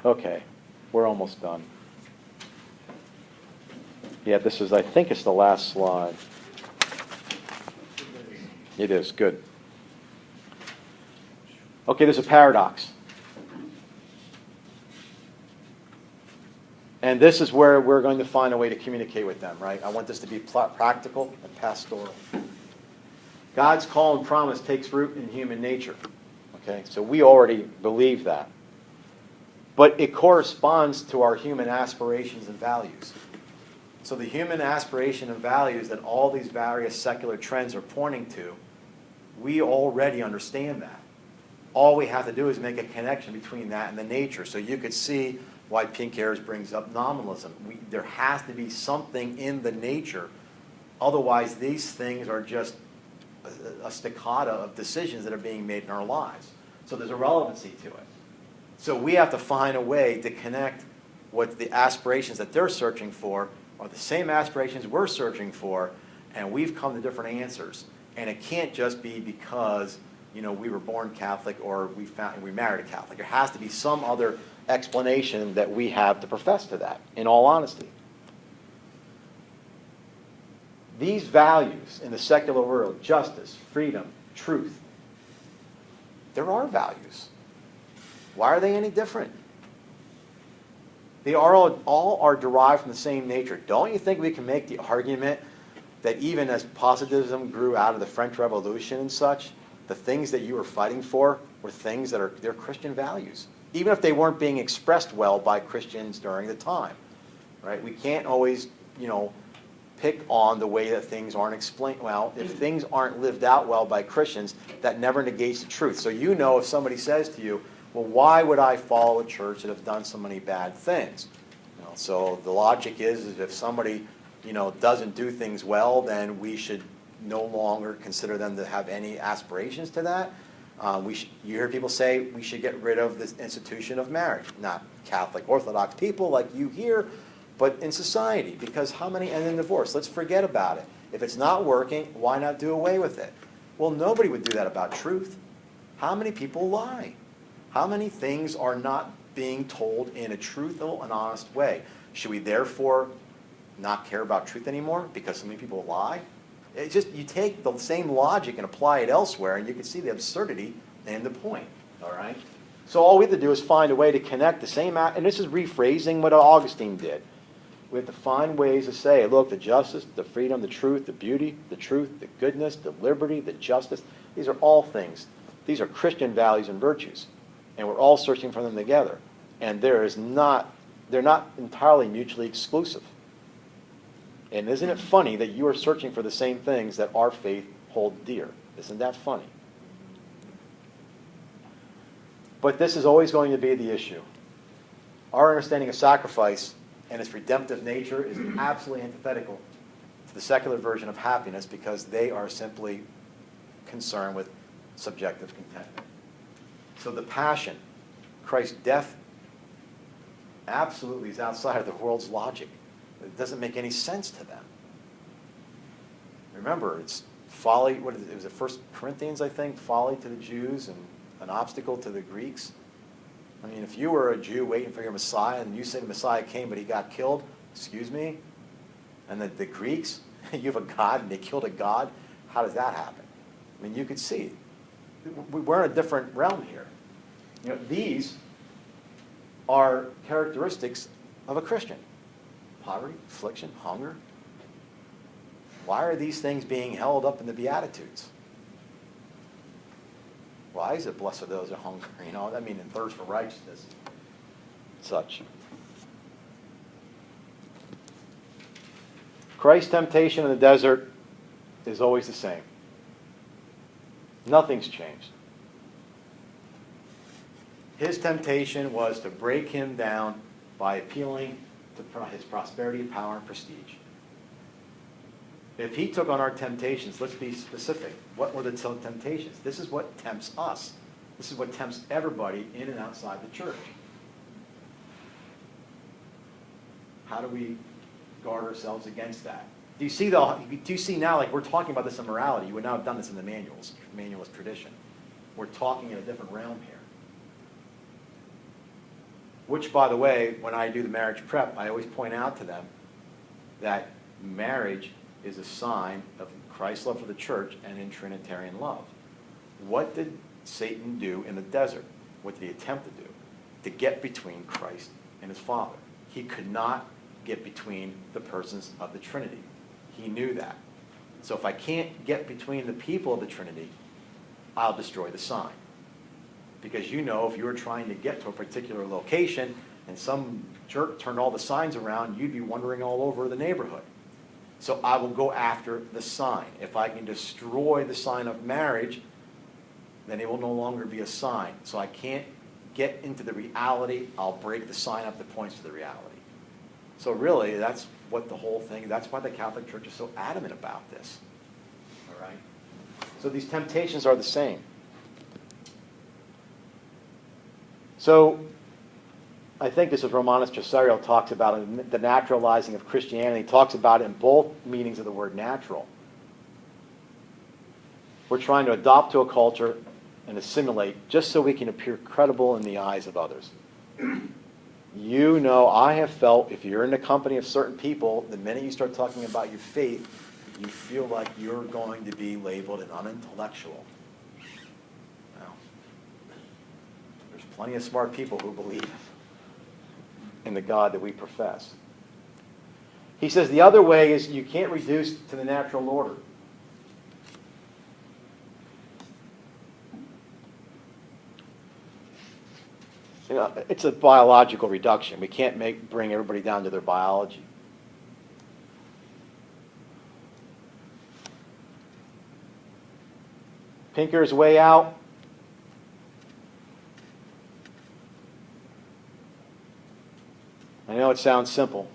Okay, we're almost done. Yeah, this is, I think it's the last slide. It is, good. Okay, there's a paradox. And this is where we're going to find a way to communicate with them, right? I want this to be practical and pastoral. God's call and promise takes root in human nature. Okay, so we already believe that. But it corresponds to our human aspirations and values. So the human aspiration and values that all these various secular trends are pointing to, we already understand that. All we have to do is make a connection between that and the nature. So you could see why Pink Hairs brings up nominalism. There has to be something in the nature. Otherwise, these things are just a staccato of decisions that are being made in our lives. So there's a relevancy to it. So we have to find a way to connect what the aspirations that they're searching for are the same aspirations we're searching for, and we've come to different answers. And it can't just be because, you know, we were born Catholic or we married a Catholic. There has to be some other explanation that we have to profess to that, in all honesty. These values in the secular world, justice, freedom, truth, there are values. Why are they any different? They are all are derived from the same nature. Don't you think we can make the argument that even as positivism grew out of the French Revolution and such, the things that you were fighting for were things that they're Christian values, even if they weren't being expressed well by Christians during the time, right? We can't always, you know, pick on the way that things aren't explained well. If things aren't lived out well by Christians, that never negates the truth. So you know if somebody says to you, well, why would I follow a church that have done so many bad things? You know, so the logic is if somebody, you know, doesn't do things well, then we should no longer consider them to have any aspirations to that. You hear people say we should get rid of this institution of marriage. Not Catholic Orthodox people like you here, but in society. Because how many end in divorce? Let's forget about it. If it's not working, why not do away with it? Well, nobody would do that about truth. How many people lie? How many things are not being told in a truthful and honest way? Should we therefore not care about truth anymore because so many people lie? It's just, you take the same logic and apply it elsewhere, and you can see the absurdity and the point, all right? So all we have to do is find a way to connect the same, and this is rephrasing what Augustine did. We have to find ways to say, look, the justice, the freedom, the truth, the beauty, the truth, the goodness, the liberty, the justice, these are all things. These are Christian values and virtues, and we're all searching for them together. And they're not entirely mutually exclusive. And isn't it funny that you are searching for the same things that our faith holds dear? Isn't that funny? But this is always going to be the issue. Our understanding of sacrifice and its redemptive nature is absolutely antithetical to the secular version of happiness because they are simply concerned with subjective contentment. So the passion, Christ's death, absolutely is outside of the world's logic. It doesn't make any sense to them. Remember, it's folly. What is it? It was the 1 Corinthians, I think, folly to the Jews and an obstacle to the Greeks. I mean, if you were a Jew waiting for your Messiah and you said the Messiah came but he got killed, excuse me? And the Greeks, you have a God and they killed a God, how does that happen? I mean, you could see. We're in a different realm here. You know, these are characteristics of a Christian. Poverty, affliction, hunger. Why are these things being held up in the Beatitudes? Why is it blessed are those who hunger? You know, I mean, and thirst for righteousness, such. Christ's temptation in the desert is always the same. Nothing's changed. His temptation was to break him down by appealing to his prosperity, power, and prestige. If he took on our temptations, let's be specific. What were the temptations? This is what tempts us. This is what tempts everybody in and outside the church. How do we guard ourselves against that? Do you see now, like we're talking about this in morality, you would not have done this in the manualist tradition. We're talking in a different realm here. Which, by the way, when I do the marriage prep, I always point out to them that marriage is a sign of Christ's love for the church and in Trinitarian love. What did Satan do in the desert? What did he attempt to do? To get between Christ and his Father. He could not get between the persons of the Trinity. He knew that. So if I can't get between the people of the Trinity, I'll destroy the sign. Because you know, if you were trying to get to a particular location and some jerk turned all the signs around, you'd be wandering all over the neighborhood. So I will go after the sign. If I can destroy the sign of marriage, then it will no longer be a sign. So I can't get into the reality. I'll break the sign up that points to the reality. So really, that's what the whole thing, that's why the Catholic Church is so adamant about this. All right? So these temptations are the same. So I think this is Romanus Tresariel talks about it, the naturalizing of Christianity. He talks about it in both meanings of the word natural. We're trying to adopt to a culture and assimilate just so we can appear credible in the eyes of others. You know, I have felt if you're in the company of certain people, the minute you start talking about your faith, you feel like you're going to be labeled an unintellectual. Now, there's plenty of smart people who believe in the God that we profess. He says the other way is you can't reduce to the natural order. You know, it's a biological reduction. We can't bring everybody down to their biology. Pinker's way out. I know it sounds simple.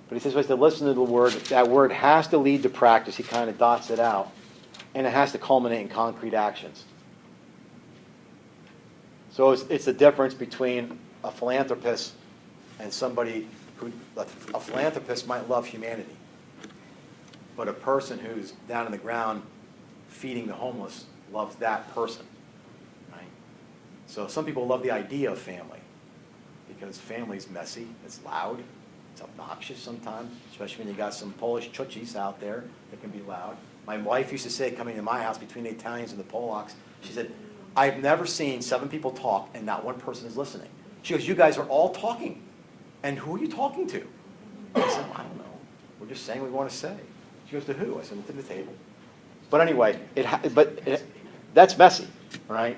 But he says we have to listen to the word. That word has to lead to practice. He kind of dots it out. And it has to culminate in concrete actions. So it's the difference between a philanthropist and somebody who, a philanthropist might love humanity. But a person who's down on the ground feeding the homeless loves that person. Right? So some people love the idea of family because family's messy, it's loud, it's obnoxious sometimes, especially when you got some Polish chuchis out there that can be loud. My wife used to say, coming to my house between the Italians and the Polacks, she said, I've never seen 7 people talk and not one person is listening. She goes, you guys are all talking. And who are you talking to? I said, I don't know. We're just saying what we want to say. She goes, to who? I said, to the table. But anyway, that's messy, right?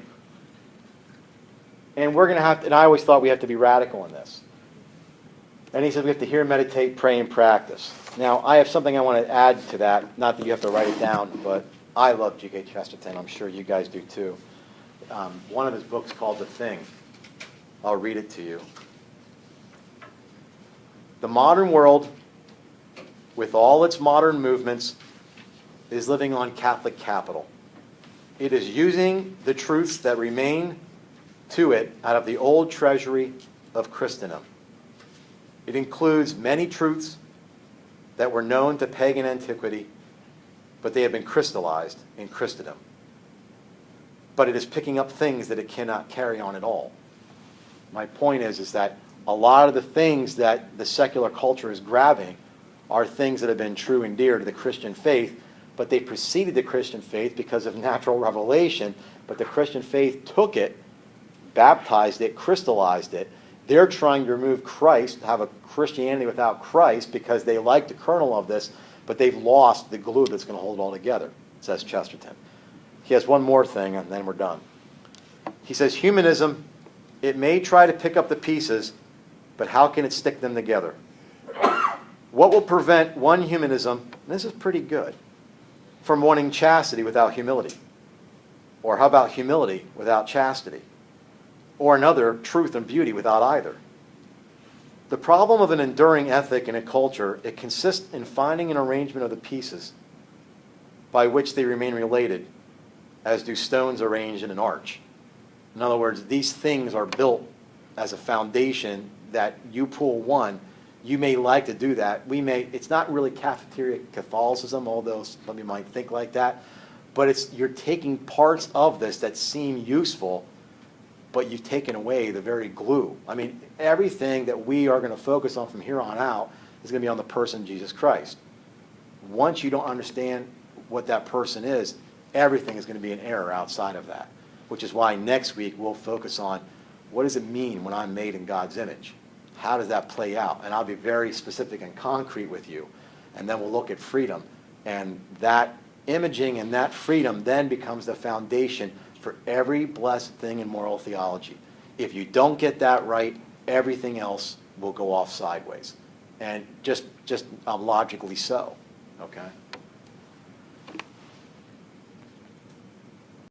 And we're going to have to, and I always thought we have to be radical in this. And he said we have to hear, meditate, pray, and practice. Now, I have something I want to add to that. Not that you have to write it down, but I love G.K. Chesterton. I'm sure you guys do too. One of his books called The Thing. I'll read it to you. The modern world, with all its modern movements, is living on Catholic capital. It is using the truths that remain to it out of the old treasury of Christendom. It includes many truths that were known to pagan antiquity, but they have been crystallized in Christendom. But it is picking up things that it cannot carry on at all. My point is that a lot of the things that the secular culture is grabbing are things that have been true and dear to the Christian faith, but they preceded the Christian faith because of natural revelation, but the Christian faith took it, baptized it, crystallized it. They're trying to remove Christ, have a Christianity without Christ, because they like the kernel of this, but they've lost the glue that's going to hold it all together, says Chesterton. He has one more thing, and then we're done. He says, humanism, it may try to pick up the pieces, but how can it stick them together? What will prevent one humanism, and this is pretty good, from wanting chastity without humility? Or how about humility without chastity? Or another, truth and beauty without either? The problem of an enduring ethic in a culture, it consists in finding an arrangement of the pieces by which they remain related, as do stones arranged in an arch. In other words, these things are built as a foundation that you pull one. You may like to do that. It's not really cafeteria Catholicism, although some of you might think like that, but you're taking parts of this that seem useful but you've taken away the very glue. I mean, everything that we are going to focus on from here on out is going to be on the person Jesus Christ. Once you don't understand what that person is, everything is going to be an error outside of that, which is why next week we'll focus on what does it mean when I'm made in God's image? How does that play out? And I'll be very specific and concrete with you. And then we'll look at freedom. And that imaging and that freedom then becomes the foundation for every blessed thing in moral theology. If you don't get that right, everything else will go off sideways. And just logically so. Okay?